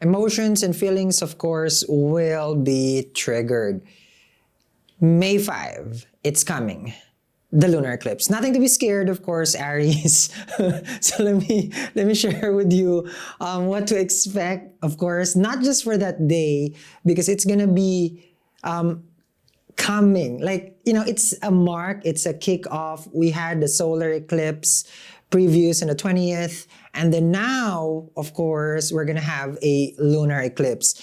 Emotions and feelings, of course, will be triggered. May 5, it's coming. The lunar eclipse. Nothing to be scared, of course, Aries. So let me share with you what to expect, of course, not just for that day, because it's gonna be coming. Like, it's a mark, it's a kickoff. We had the solar eclipse previews on the 20th, and then now, of course, we're gonna have a lunar eclipse.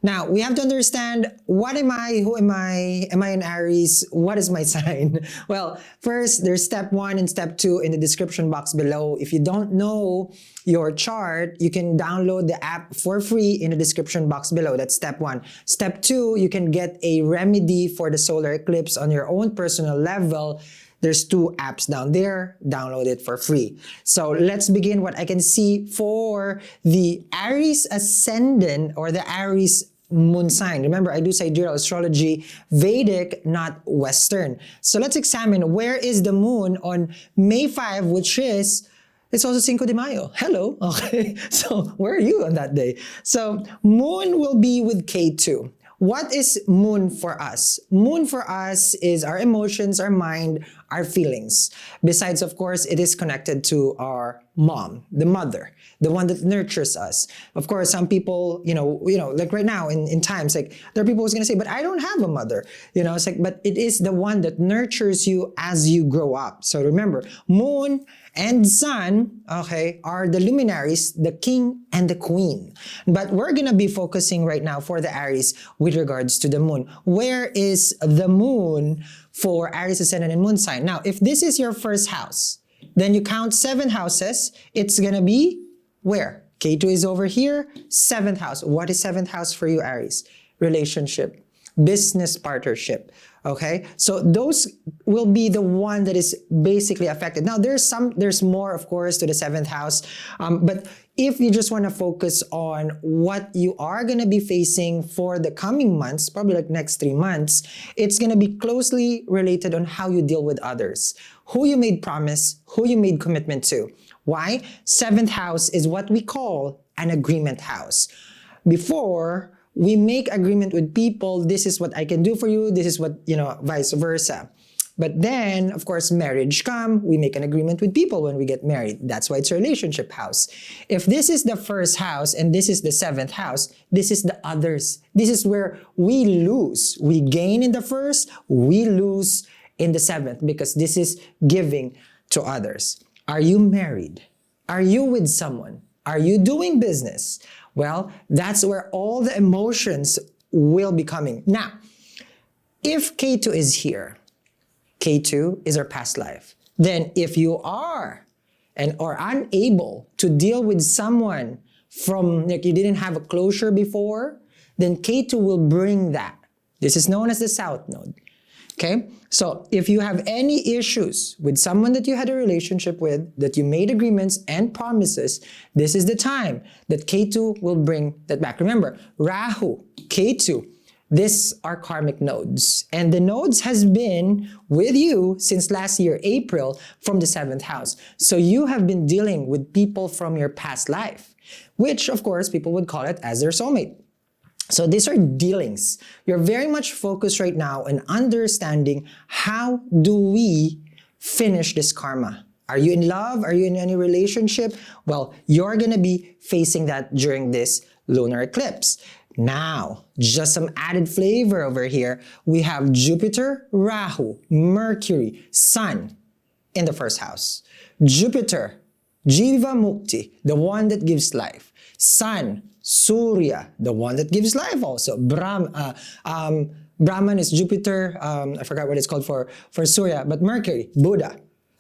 Now, we have to understand, what am I? Who am I? Am I an Aries? What is my sign? Well, first, there's step 1 and step 2 in the description box below. If you don't know your chart, you can download the app for free in the description box below. That's step 1. Step 2, you can get a remedy for the solar eclipse on your own personal level. There's 2 apps down there. Download it for free. So let's begin what I can see for the Aries ascendant or the Aries moon sign. Remember, I do sidereal astrology, Vedic, not Western. So let's examine where is the moon on May 5, which is, it's also Cinco de Mayo. Hello. Okay. So where are you on that day? So moon will be with K2. What is moon for us? Moon for us is our emotions, our mind, our feelings. Besides, of course, it is connected to our mom, the mother, the one that nurtures us. Of course, some people, like right now in times, like there are people who's gonna say, but I don't have a mother. It's like, but it is the one that nurtures you as you grow up. So remember, moon and sun, okay, are the luminaries, the king and the queen. But we're gonna be focusing right now for the Aries with regards to the moon. Where is the moon for Aries ascendant and moon sign? Now, if this is your first house, then you count 7 houses. It's gonna be where? K2 is over here, 7th house. What is 7th house for you, Aries? Relationship, business partnership. Okay, so those will be the one that is basically affected. Now, there's more, of course, to the 7th house, but if you just want to focus on what you are going to be facing for the coming months, probably like next 3 months, it's going to be closely related on how you deal with others, who you made promise, who you made commitment to. Why? 7th house is what we call an agreement house. Before we make agreement with people, this is what I can do for you, this is what, vice versa. But then, of course, marriage come, we make an agreement with people when we get married. That's why it's a relationship house. If this is the first house and this is the 7th house, this is the others. This is where we lose. We gain in the first, we lose in the 7th, because this is giving to others. Are you married? Are you with someone? Are you doing business? Well, that's where all the emotions will be coming. Now, if K2 is here, K2 is our past life. Then if you are or unable to deal with someone from, like, you didn't have a closure before, then K2 will bring that. This is known as the South Node. Okay, so if you have any issues with someone that you had a relationship with, that you made agreements and promises, this is the time that K2 will bring that back. Remember, Rahu, K2, these are karmic nodes. And the nodes has been with you since last year, April, from the 7th house. So you have been dealing with people from your past life, which of course people would call it as their soulmate. So these are dealings. You're very much focused right now on understanding, how do we finish this karma? Are you in love? Are you in any relationship? Well, you're going to be facing that during this lunar eclipse. Now, just some added flavor over here. We have Jupiter, Rahu, Mercury, Sun in the first house. Jupiter, Jiva Mukti, the one that gives life. Sun, Surya, the one that gives life also. Brahman is Jupiter. I forgot what it's called for Surya, but Mercury, Buddha.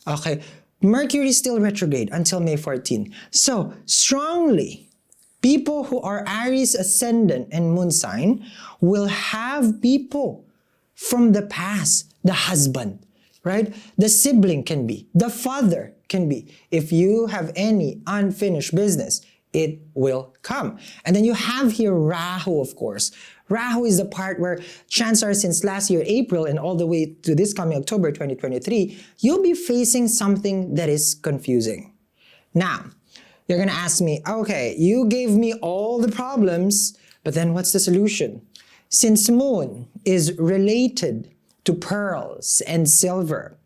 Okay, Mercury is still retrograde until May 14. So strongly, people who are Aries ascendant and moon sign will have people from the past, the husband, right? The sibling can be, the father can be. If you have any unfinished business, it will come. And then you have here Rahu, of course. Rahu is the part where chances are, since last year, April, and all the way to this coming October 2023, you'll be facing something that is confusing. Now, You're gonna ask me, okay, you gave me all the problems, but then what's the solution? Since moon is related to pearls and silver,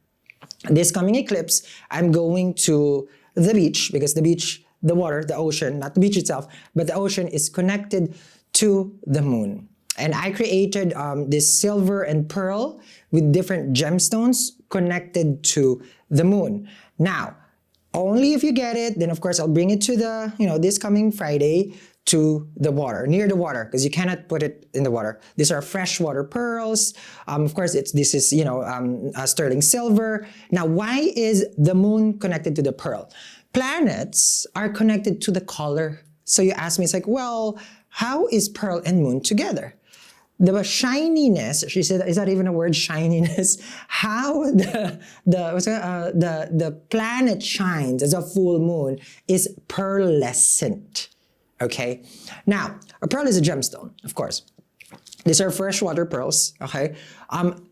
this coming eclipse, I'm going to the beach because the beach, the water, the ocean, not the beach itself, but the ocean is connected to the moon. And I created this silver and pearl with different gemstones connected to the moon. Now, only if you get it, then of course I'll bring it to the, this coming Friday to the water, near the water, because you cannot put it in the water. These are freshwater pearls. Of course, this is sterling silver. Now, why is the moon connected to the pearl? Planets are connected to the color. So you ask me, it's like, well, how is pearl and moon together? The shininess, she said, is that even a word, shininess? How the planet shines as a full moon is pearlescent. Okay, now a pearl is a gemstone, of course. These are freshwater pearls. Okay,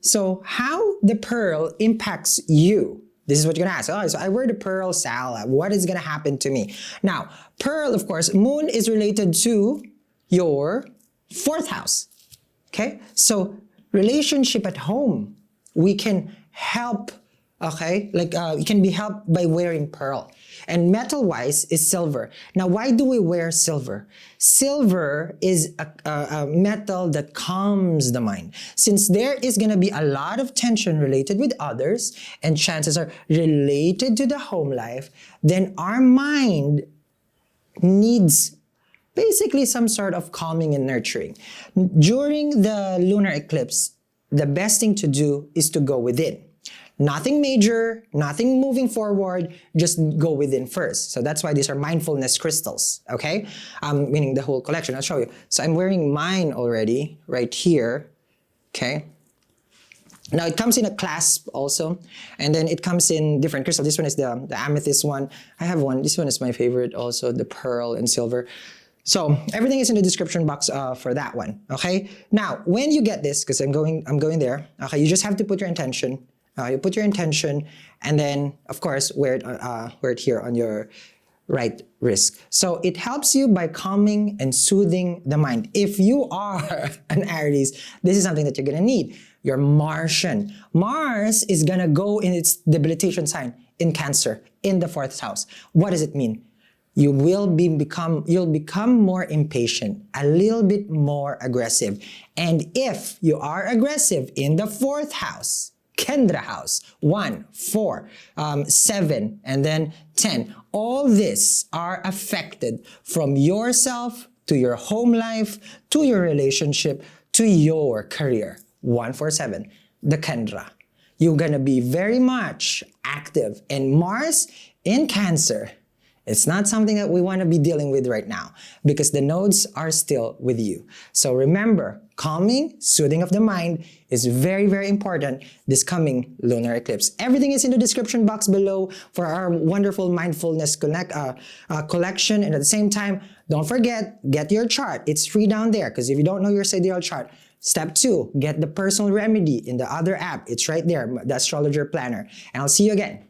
so how the pearl impacts you? This is what you're gonna ask. Oh, so I wear the pearl, Sal. What is gonna happen to me? Now, pearl, of course, moon is related to your 4th house. Okay, so relationship at home, we can help. Okay, it can be helped by wearing pearl. And metal-wise is silver. Now, why do we wear silver? Silver is a metal that calms the mind. Since there is going to be a lot of tension related with others, and chances are related to the home life, then our mind needs basically some sort of calming and nurturing. During the lunar eclipse, the best thing to do is to go within. Nothing major, nothing moving forward, just go within first. So that's why these are mindfulness crystals, okay? Meaning the whole collection. I'll show you. So I'm wearing mine already, right here, okay? Now it comes in a clasp also, and then it comes in different crystals. This one is the amethyst one. I have one. This one is my favorite also, the pearl and silver. So everything is in the description box for that one, okay? Now, when you get this, because I'm going there, okay, you just have to put your intention. You put your intention, and then, of course, wear it here on your right wrist. So it helps you by calming and soothing the mind. If you are an Aries, this is something that you're gonna need. You're Martian. Mars is gonna go in its debilitation sign in Cancer, in the 4th house. What does it mean? You'll become more impatient, a little bit more aggressive. And if you are aggressive in the 4th house, Kendra house, 1, 4, 7, and then 10. All this are affected from yourself to your home life, to your relationship, to your career. 1, 4, 7, the Kendra. You're gonna be very much active. And Mars in Cancer, it's not something that we want to be dealing with right now because the nodes are still with you. So remember, calming, soothing of the mind is very, very important this coming lunar eclipse. Everything is in the description box below for our wonderful mindfulness collection. And at the same time, don't forget, get your chart. It's free down there because if you don't know your zodiac chart, step 2, get the personal remedy in the other app. It's right there, the astrologer planner. And I'll see you again